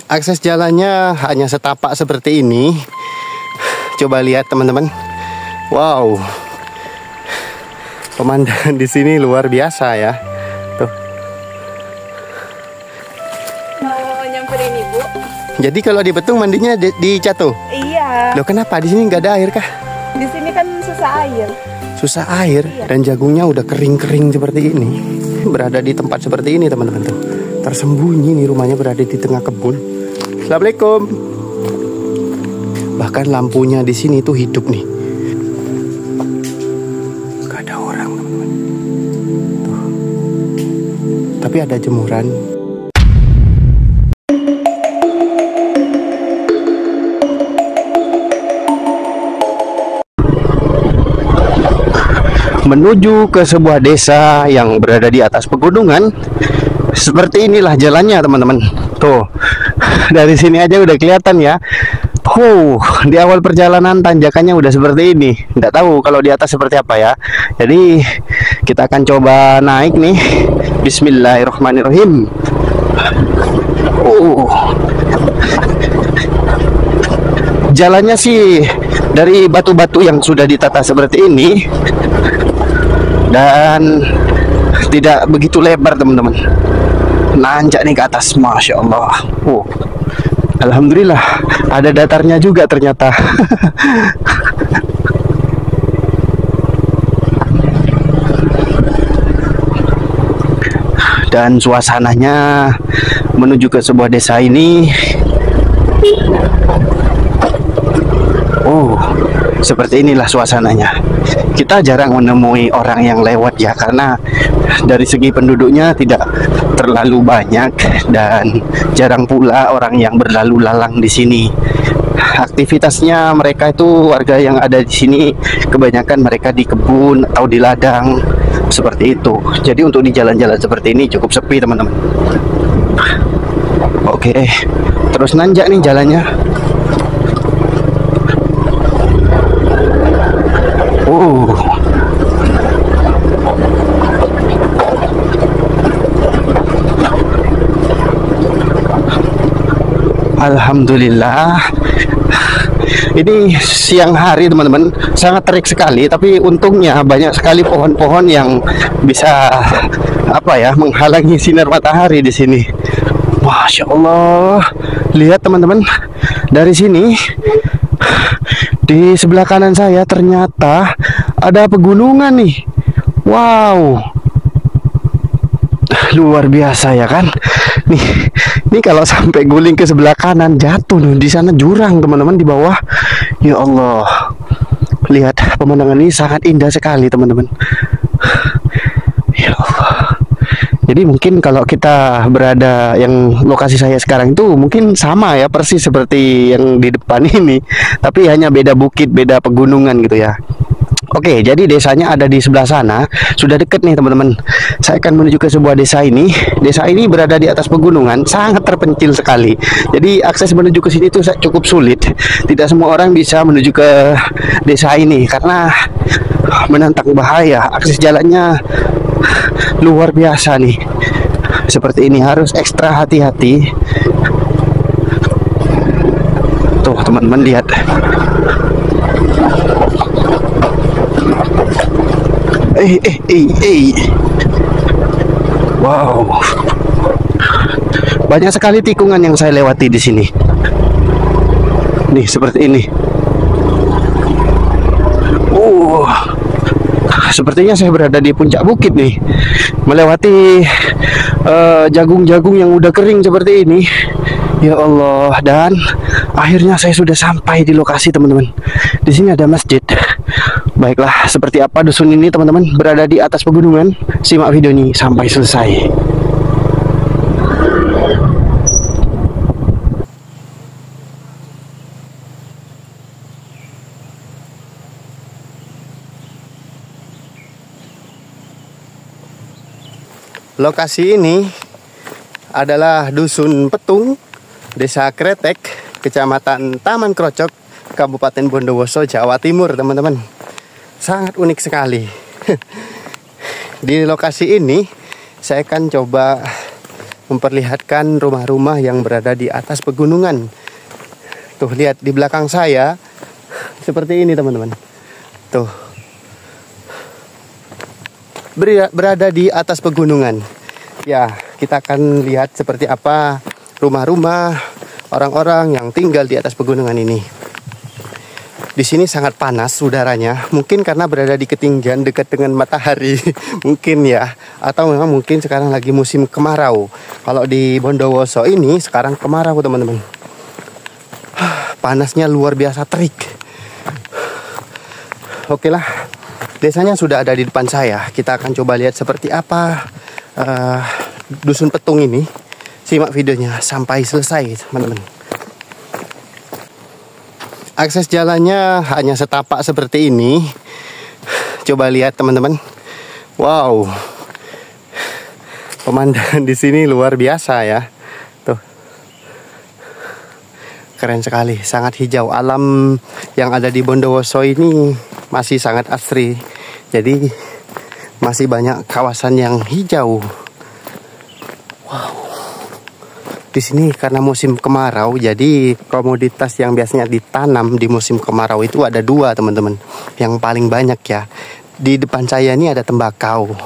Akses jalannya hanya setapak seperti ini. Coba lihat teman-teman. Wow. Pemandangan di sini luar biasa ya. Tuh. Mau nyamperin ibu. Jadi kalau di Betung mandinya di Catu? Iya. Loh kenapa di sini nggak ada air kah? Di sini kan susah air. Susah air, iya. Dan jagungnya udah kering-kering seperti ini. Berada di tempat seperti ini teman-teman tuh. Tersembunyi nih, rumahnya berada di tengah kebun. Assalamualaikum. Bahkan lampunya di sini tuh hidup nih. Gak ada orang teman-teman. Tuh. Tapi ada jemuran. Menuju ke sebuah desa yang berada di atas pegunungan. Seperti inilah jalannya teman-teman. Tuh, dari sini aja udah kelihatan ya. Di awal perjalanan tanjakannya udah seperti ini. Nggak tahu kalau di atas seperti apa ya. Jadi kita akan coba naik nih. Bismillahirrahmanirrahim. Jalannya sih dari batu-batu yang sudah ditata seperti ini. Dan tidak begitu lebar teman-teman. Nanjak nih ke atas, Masya Allah. Alhamdulillah ada datarnya juga ternyata. Dan suasananya menuju ke sebuah desa ini. Seperti inilah suasananya. Kita jarang menemui orang yang lewat ya, karena dari segi penduduknya tidak terlalu banyak dan jarang pula orang yang berlalu lalang di sini. Aktivitasnya mereka itu, warga yang ada di sini kebanyakan mereka di kebun atau di ladang seperti itu. Jadi untuk di jalan-jalan seperti ini cukup sepi teman-teman. Oke, terus nanjak nih jalannya. Alhamdulillah. Ini siang hari teman-teman, sangat terik sekali, tapi untungnya banyak sekali pohon-pohon yang bisa menghalangi sinar matahari di sini. Masya Allah. Lihat teman-teman, dari sini di sebelah kanan saya ternyata ada pegunungan nih. Wow, luar biasa ya kan. Nih kalau sampai guling ke sebelah kanan jatuh nih. Di sana jurang teman-teman di bawah. Ya Allah, lihat pemandangan ini sangat indah sekali teman-teman. Ya Allah. Jadi mungkin kalau kita berada yang lokasi saya sekarang itu mungkin sama ya, persis seperti yang di depan ini, tapi hanya beda bukit, beda pegunungan gitu ya. Oke, jadi desanya ada di sebelah sana. Sudah deket nih teman-teman. Saya akan menuju ke sebuah desa ini. Desa ini berada di atas pegunungan, sangat terpencil sekali. Jadi akses menuju ke sini itu cukup sulit. Tidak semua orang bisa menuju ke desa ini karena menantang bahaya. Akses jalannya luar biasa nih. Seperti ini, harus ekstra hati-hati. Tuh teman-teman lihat. Wow, banyak sekali tikungan yang saya lewati di sini. Nih seperti ini. Sepertinya saya berada di puncak bukit nih, melewati jagung-jagung yang udah kering seperti ini. Ya Allah, dan akhirnya saya sudah sampai di lokasi teman-teman. Di sini ada masjid. Baiklah, seperti apa dusun ini teman-teman, berada di atas pegunungan. Simak video ini sampai selesai. Lokasi ini adalah Dusun Petung, Desa Kretek, Kecamatan Taman Krocok, Kabupaten Bondowoso, Jawa Timur teman-teman. Sangat unik sekali. Di lokasi ini saya akan coba memperlihatkan rumah-rumah yang berada di atas pegunungan. Tuh lihat di belakang saya seperti ini teman-teman. Tuh berada di atas pegunungan. Ya, kita akan lihat seperti apa rumah-rumah orang-orang yang tinggal di atas pegunungan ini. Di sini sangat panas udaranya, mungkin karena berada di ketinggian dekat dengan matahari, mungkin ya, atau memang mungkin sekarang lagi musim kemarau. Kalau di Bondowoso ini sekarang kemarau teman-teman. Panasnya luar biasa terik. Oke lah, desanya sudah ada di depan saya. Kita akan coba lihat seperti apa Dusun Petung ini. Simak videonya sampai selesai teman-teman. Akses jalannya hanya setapak seperti ini. Coba lihat teman-teman. Wow. Pemandangan di sini luar biasa ya. Tuh. Keren sekali, sangat hijau. Alam yang ada di Bondowoso ini masih sangat asri. Jadi masih banyak kawasan yang hijau. Wow. Di sini karena musim kemarau, jadi komoditas yang biasanya ditanam di musim kemarau itu ada dua teman-teman. Yang paling banyak ya. Di depan saya ini ada tembakau.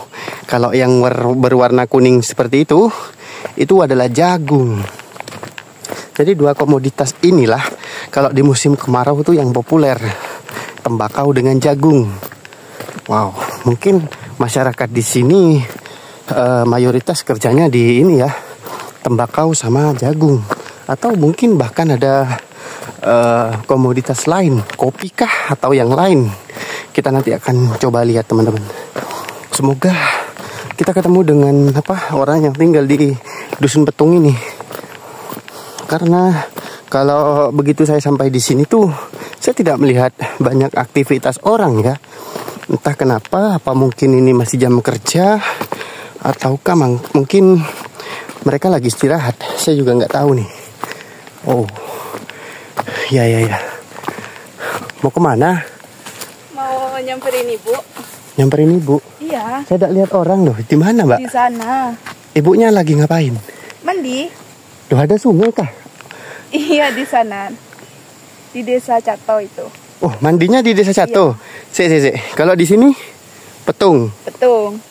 Kalau yang berwarna kuning seperti itu adalah jagung. Jadi dua komoditas inilah kalau di musim kemarau itu yang populer. Tembakau dengan jagung. Wow, mungkin masyarakat di sini mayoritas kerjanya di ini ya. Tembakau sama jagung, atau mungkin bahkan ada komoditas lain, kopi kah atau yang lain. Kita nanti akan coba lihat teman-teman. Semoga kita ketemu dengan orang yang tinggal di Dusun Petung ini. Karena kalau begitu saya sampai di sini tuh saya tidak melihat banyak aktivitas orang ya. Entah kenapa, apa mungkin ini masih jam kerja ataukah mungkin mereka lagi istirahat, saya juga nggak tahu nih. Oh, ya. Mau kemana? Mau nyamperin ibu. Nyamperin ibu? Iya. Saya tidak lihat orang loh. Di mana, Mbak? Di sana. Ibunya lagi ngapain? Mandi. Loh, ada sungai kah? Iya, di sana. Di desa Cato itu. Oh, mandinya di desa Cato. Iya. Kalau di sini Petung. Petung.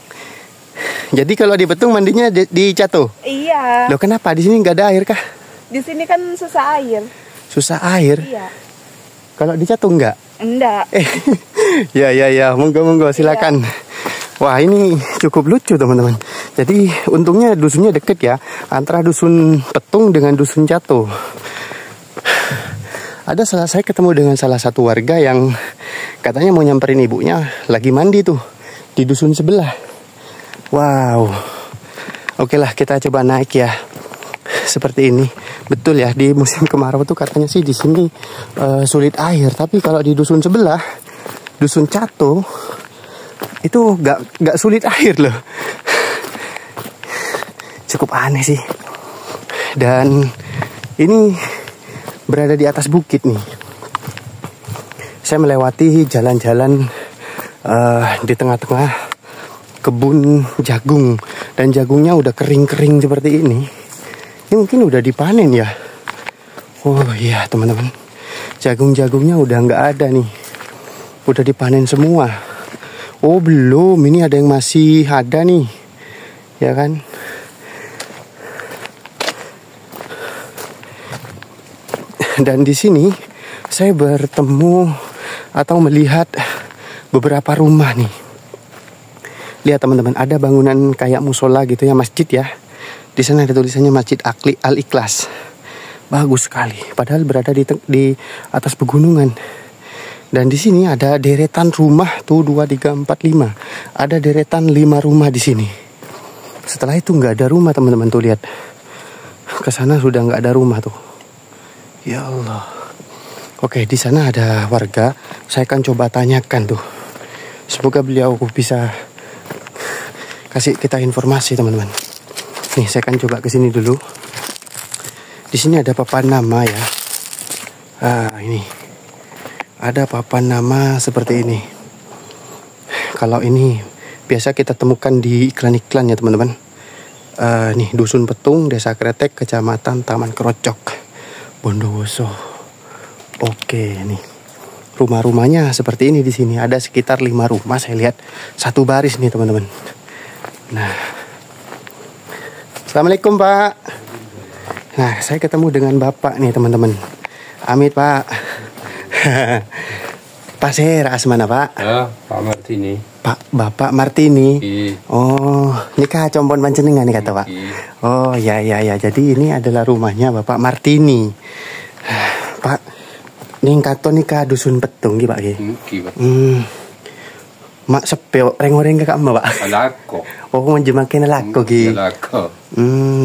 Jadi kalau di Petung mandinya di Cato. Iya. Loh, kenapa di sini nggak ada air kah? Di sini kan susah air. Susah air? Iya. Kalau di Cato enggak? Enggak. Ya. Monggo silakan. Iya. Wah, ini cukup lucu teman-teman. Jadi untungnya dusunnya deket ya, antara Dusun Petung dengan Dusun Cato. Saya ketemu dengan salah satu warga yang katanya mau nyamperin ibunya lagi mandi tuh di dusun sebelah. Wow. Oke lah, kita coba naik ya. Seperti ini. Betul ya, di musim kemarau tuh katanya sih di sini sulit air, tapi kalau di dusun sebelah, Dusun Cato itu gak sulit air loh. Cukup aneh sih. Dan ini berada di atas bukit nih. Saya melewati jalan-jalan di tengah-tengah kebun jagung, dan jagungnya udah kering-kering seperti ini. Ini mungkin udah dipanen ya. Oh iya teman-teman, jagung-jagungnya udah nggak ada nih, udah dipanen semua. Oh belum, ini ada yang masih ada nih, ya kan? Dan di sini saya bertemu atau melihat beberapa rumah nih. Lihat teman-teman, ada bangunan kayak musola gitu ya, masjid ya. Di sana ada tulisannya Masjid Al-Ikhlas. Bagus sekali, padahal berada di atas pegunungan. Dan di sini ada deretan rumah tuh 2, 3, 4, 5. Ada deretan 5 rumah di sini. Setelah itu nggak ada rumah teman-teman, tuh lihat. Ke sana sudah nggak ada rumah tuh. Ya Allah. Oke, di sana ada warga. Saya akan coba tanyakan tuh. Semoga beliau bisa kasih kita informasi teman-teman. Nih, saya akan coba ke sini dulu. Di sini ada papan nama ya. Ini ada papan nama seperti ini. Kalau ini biasa kita temukan di iklan-iklan ya teman-teman. nih Dusun Petung, Desa Kretek, Kecamatan Taman Krocok, Bondowoso. Oke, nih rumah-rumahnya seperti ini di sini. Ada sekitar 5 rumah saya lihat, satu baris nih teman-teman. Nah, Assalamualaikum Pak. Nah, saya ketemu dengan Bapak nih teman-teman. Amit Pak. Pak Sera mana Pak? Ya, Pak Martini. Bapak Martini. Oh, ini kah compon panjenengan nih kata Pak. Oh ya. Jadi ini adalah rumahnya Bapak Martini. Pak, nih kato nih kah Dusun Petung gitu Pak. Pak. Mak sepeo reng-reng kakak Pak. Alako. Oh, mau jemakin lako gitu. Alako.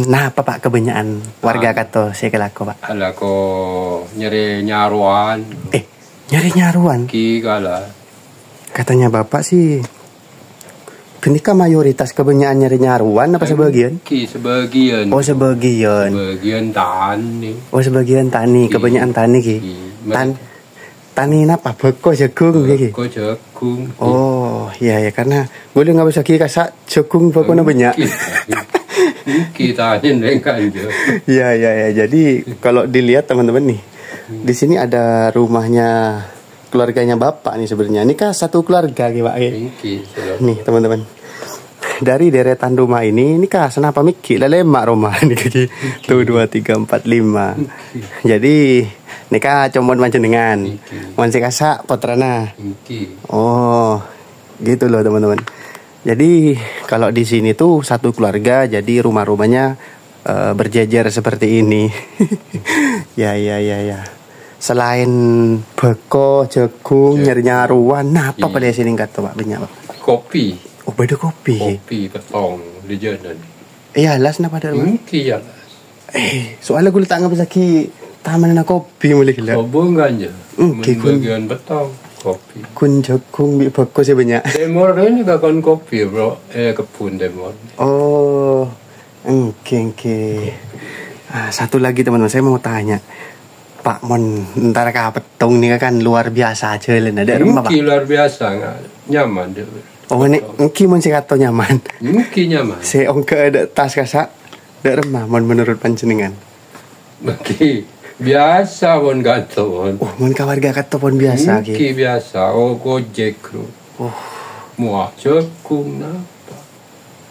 Nah apa Pak kebanyakan warga kato saya kelako Pak? Alako nyari nyaruan. Nyari nyaruan. Ki kala. Katanya Bapak sih, kenika mayoritas kebanyakan nyari nyaruan apa sebagian? Ki sebagian. Oh sebagian. Sebagian tani. Oh sebagian tani, kebanyakan tani ki. Tani apa? Beko jagung ki. Beko jagung. Oh iya karena boleh nggak bisa ki kasak jagung beko banyak. Kita ini kan. Iya. Jadi kalau dilihat teman-teman nih. Di sini ada rumahnya keluarganya Bapak nih sebenarnya. Ini kah satu keluarga gitu Pak. Nih teman-teman. Dari deretan rumah ini kah senapa miki lelemak rumah nih kaki. Tuh 2 3 4 5. Jadi ini kah combon panjenengan. Mansi kasak potrana. Oh, gitu loh teman-teman. Jadi kalau di sini tuh satu keluarga, jadi rumah-rumahnya berjejer seperti ini. Ya. Selain beko, jagung, nyari-nyaruan, nah apa pada sini kata Pak banyak Pak? Kopi. Oh beda kopi. Kopi petong di jalan. Iya las napa ada Pak? Iya las. Soalnya gue tak ngapa lagi taman kopi mulai gila. Sobong aja. Bagian petong kopi. Kun jagung beko sih banyak. Demor ini gak kon kopi bro. Kebun demor. Oh. Oke. Satu lagi teman-teman, saya mau tanya. Pak Mon, ntar petung nih kan luar biasa aja lah. Ada rumah Pak? Luar biasa, nggak nyaman deh. Oh ini, Mon sih kata nyaman. Nyaman. Saya ongke ada tas kasak, ada rumah Mon menurut panjenengan. Mungkin biasa Mon kata Mon. Oh Mon warga kata Mon biasa. Mungkin biasa. Oh gojek bro. Oh, muak jagung apa?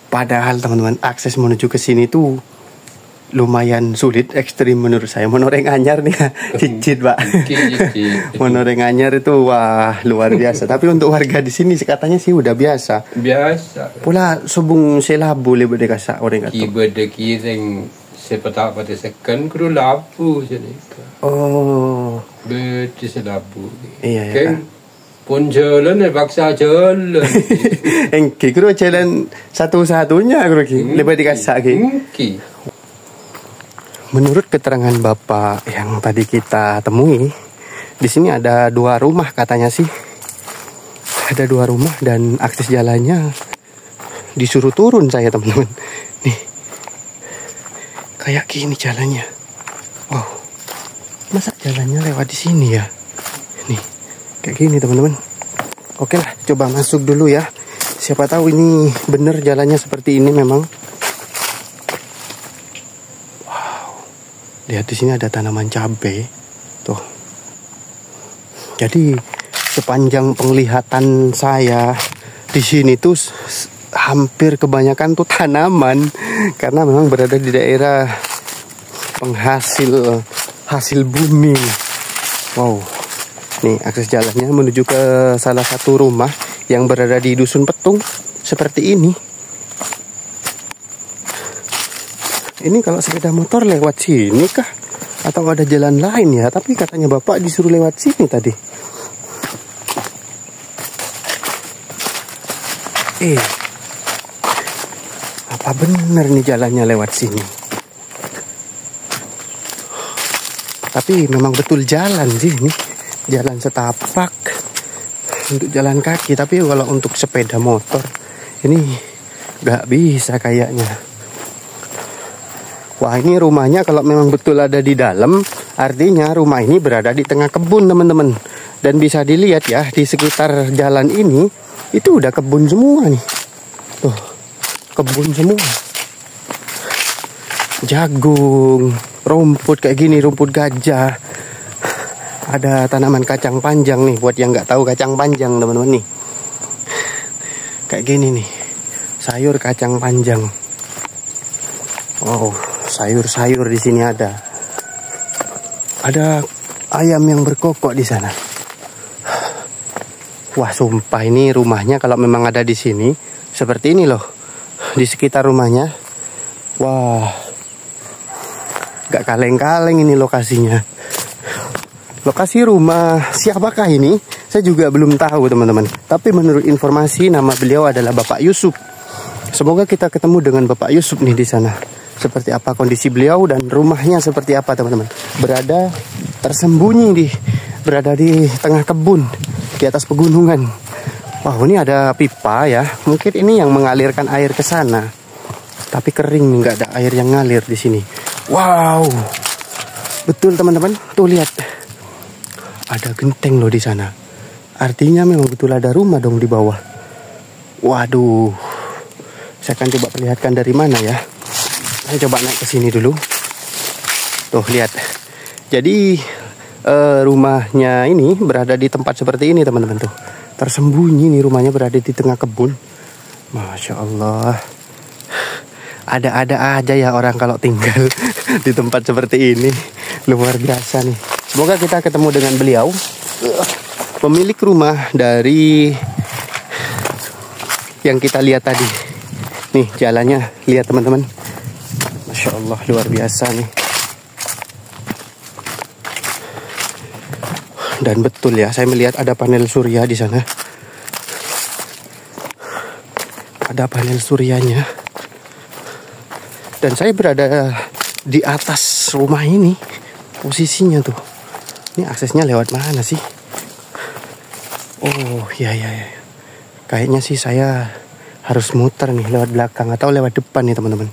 Padahal teman-teman akses menuju ke sini tuh lumayan sulit, ekstrim menurut saya. Menoreng anyar nih, cicit Pak. Menoreng anyar itu wah luar biasa. Tapi untuk warga di sini katanya sih udah biasa. Biasa. Pula subung selabu le bede kasak orang kata. Ki bede kireng sepeta pada second kru labu jadi. Oh. Bede selabu. Iya. Pun jalan paksa jalan. Engki kru jalan satu-satunya kru ki. Lebih dikasak ki. Menurut keterangan Bapak yang tadi kita temui, di sini ada 2 rumah katanya sih. Ada 2 rumah dan akses jalannya disuruh turun saya teman-teman. Nih, kayak gini jalannya. Wow, masa jalannya lewat di sini ya? Nih, kayak gini teman-teman. Oke lah, coba masuk dulu ya. Siapa tahu ini bener jalannya seperti ini memang. Lihat di sini ada tanaman cabai, tuh. Jadi sepanjang penglihatan saya di sini tuh hampir kebanyakan tuh tanaman, karena memang berada di daerah penghasil bumi. Wow, nih akses jalannya menuju ke salah satu rumah yang berada di Dusun Petung seperti ini. Ini kalau sepeda motor lewat sini kah? Atau ada jalan lain ya? Tapi katanya Bapak disuruh lewat sini tadi. Apa benar nih jalannya lewat sini? Tapi memang betul jalan sih ini. Jalan setapak untuk jalan kaki. Tapi kalau untuk sepeda motor ini nggak bisa kayaknya. Wah, ini rumahnya kalau memang betul ada di dalam, artinya rumah ini berada di tengah kebun teman-teman. Dan bisa dilihat ya, di sekitar jalan ini itu udah kebun semua nih. Tuh, kebun semua. jagung, rumput kayak gini, rumput gajah. Ada tanaman kacang panjang nih, buat yang nggak tahu kacang panjang teman-teman nih. Kayak gini nih, sayur kacang panjang. Oh, sayur-sayur di sini ada. Ada ayam yang berkokok di sana. Wah, sumpah ini rumahnya kalau memang ada di sini seperti ini loh. Di sekitar rumahnya. Wah, gak kaleng-kaleng ini lokasinya. Lokasi rumah siapakah ini? Saya juga belum tahu teman-teman. Tapi menurut informasi nama beliau adalah Bapak Yusuf. Semoga kita ketemu dengan Bapak Yusuf nih di sana. Seperti apa kondisi beliau dan rumahnya seperti apa teman-teman. Berada tersembunyi berada di tengah kebun, di atas pegunungan. Wah, ini ada pipa ya. Mungkin ini yang mengalirkan air ke sana. Tapi kering, nggak ada air yang ngalir di sini. Wow, betul teman-teman. Tuh lihat. Ada genteng loh di sana. Artinya memang betul ada rumah dong di bawah. Waduh. Saya akan coba perlihatkan dari mana ya. Saya coba naik ke sini dulu. Tuh lihat. Jadi rumahnya ini berada di tempat seperti ini teman-teman tuh. Tersembunyi nih rumahnya, berada di tengah kebun. Masya Allah. Ada-ada aja ya orang kalau tinggal di tempat seperti ini. Luar biasa nih. Semoga kita ketemu dengan beliau, pemilik rumah dari yang kita lihat tadi. Nih jalannya, lihat teman-teman. Masya Allah, luar biasa nih. Dan betul ya, saya melihat ada panel surya di sana. Ada panel suryanya. Dan saya berada di atas rumah ini. Posisinya tuh. Ini aksesnya lewat mana sih? Oh, ya. Kayaknya sih saya harus muter nih lewat belakang atau lewat depan nih teman-teman.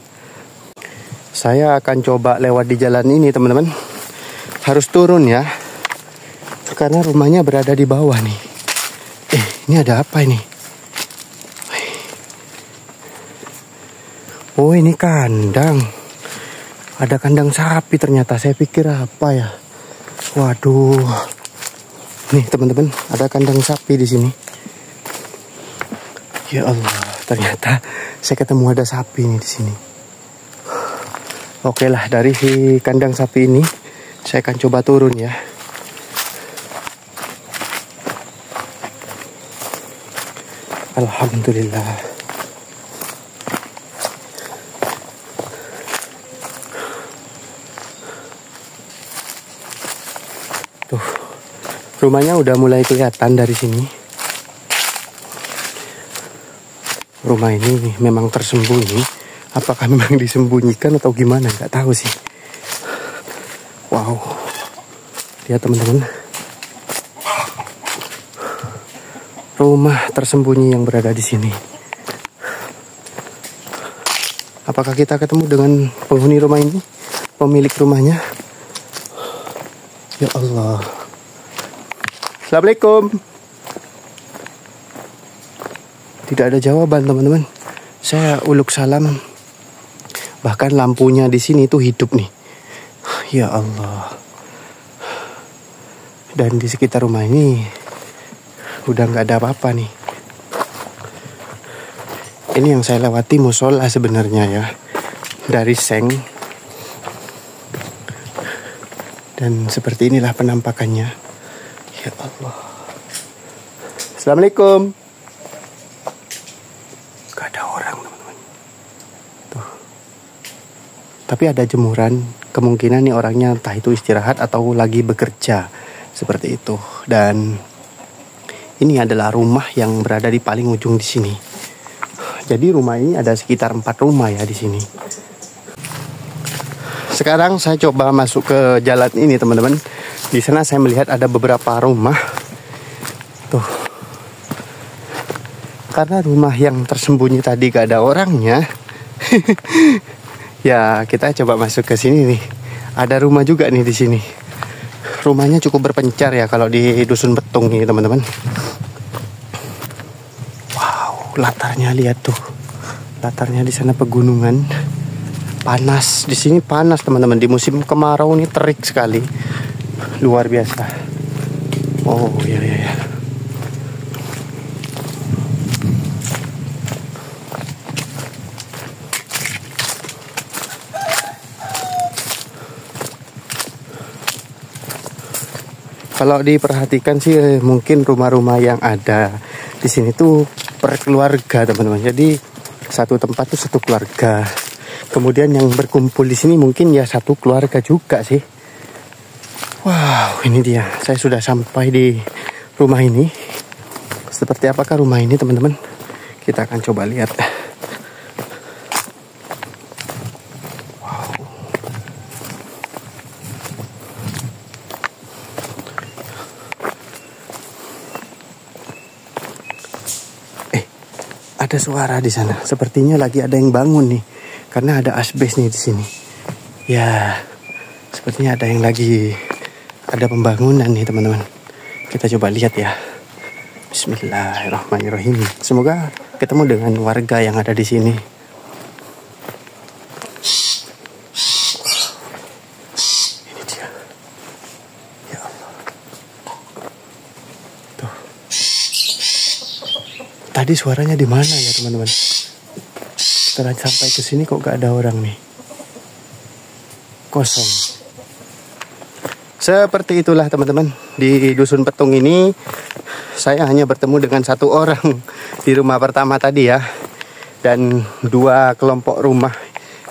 Saya akan coba lewat di jalan ini teman-teman. Harus turun ya. Karena rumahnya berada di bawah nih. Ini ada apa ini? Oh, ini kandang. Ada kandang sapi ternyata. Saya pikir apa ya? Waduh. Nih teman-teman, ada kandang sapi di sini. Ya Allah, ternyata saya ketemu ada sapi nih di sini. Oke lah, dari si kandang sapi ini saya akan coba turun ya. Alhamdulillah. Tuh, rumahnya udah mulai kelihatan dari sini. Rumah ini memang tersembunyi. Apakah memang disembunyikan atau gimana? Nggak tahu sih. Wow, lihat teman-teman. Rumah tersembunyi yang berada di sini. Apakah kita ketemu dengan penghuni rumah ini? Pemilik rumahnya? Ya Allah. Assalamualaikum. Tidak ada jawaban teman-teman. Saya uluk salam. Bahkan lampunya di sini tuh hidup nih. Ya Allah. Dan di sekitar rumah ini udah nggak ada apa-apa nih. Ini yang saya lewati musola sebenarnya ya. Dari Seng. Dan seperti inilah penampakannya. Ya Allah. Assalamualaikum. Gak ada orang teman-teman. Tuh. Tapi ada jemuran. Kemungkinan nih orangnya entah itu istirahat atau lagi bekerja. Seperti itu. Dan ini adalah rumah yang berada di paling ujung di sini. Jadi rumah ini ada sekitar 4 rumah ya di sini. Sekarang saya coba masuk ke jalan ini teman-teman. Di sana saya melihat ada beberapa rumah. Tuh. Karena rumah yang tersembunyi tadi gak ada orangnya. Ya kita coba masuk ke sini nih. Ada rumah juga nih di sini. Rumahnya cukup berpencar ya kalau di Dusun Betung nih teman-teman. Wow, latarnya lihat tuh. Latarnya di sana pegunungan. Panas di sini, panas teman-teman. Di musim kemarau ini terik sekali, luar biasa. Oh iya. Kalau diperhatikan sih mungkin rumah-rumah yang ada di sini tuh per keluarga teman-teman. Jadi satu tempat tuh satu keluarga. Kemudian yang berkumpul di sini mungkin ya satu keluarga juga sih. Wow, ini dia. Saya sudah sampai di rumah ini. Seperti apakah rumah ini teman-teman? Kita akan coba lihat. Wow. Ada suara di sana. Sepertinya lagi ada yang bangun nih. Karena ada asbes nih di sini. Ya, sepertinya ada yang lagi ada pembangunan nih teman-teman. Kita coba lihat ya. Bismillahirrahmanirrahim. Semoga ketemu dengan warga yang ada di sini. Ini dia. Ya Allah. Tuh. Tadi suaranya di mana ya teman-teman? Setelah sampai ke sini kok gak ada orang nih. Kosong. Seperti itulah teman-teman. Di Dusun Petung ini saya hanya bertemu dengan satu orang di rumah pertama tadi ya. Dan dua kelompok rumah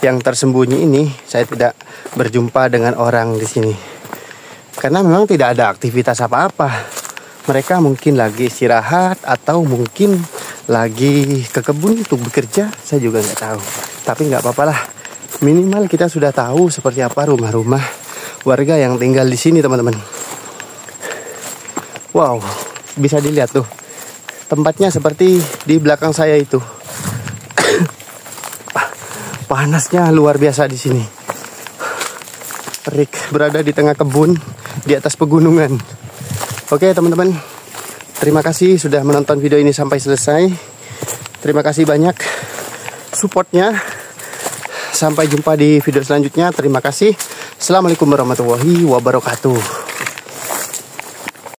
yang tersembunyi ini saya tidak berjumpa dengan orang di sini. Karena memang tidak ada aktivitas apa-apa. Mereka mungkin lagi istirahat atau mungkin lagi ke kebun untuk bekerja, saya juga nggak tahu. Tapi nggak apa-apa lah. Minimal kita sudah tahu seperti apa rumah-rumah warga yang tinggal di sini teman-teman. Wow, bisa dilihat tuh. Tempatnya seperti di belakang saya itu. Panasnya luar biasa di sini. Terik, berada di tengah kebun, di atas pegunungan. Oke teman-teman, terima kasih sudah menonton video ini sampai selesai. Terima kasih banyak supportnya. Sampai jumpa di video selanjutnya. Terima kasih. Assalamualaikum warahmatullahi wabarakatuh.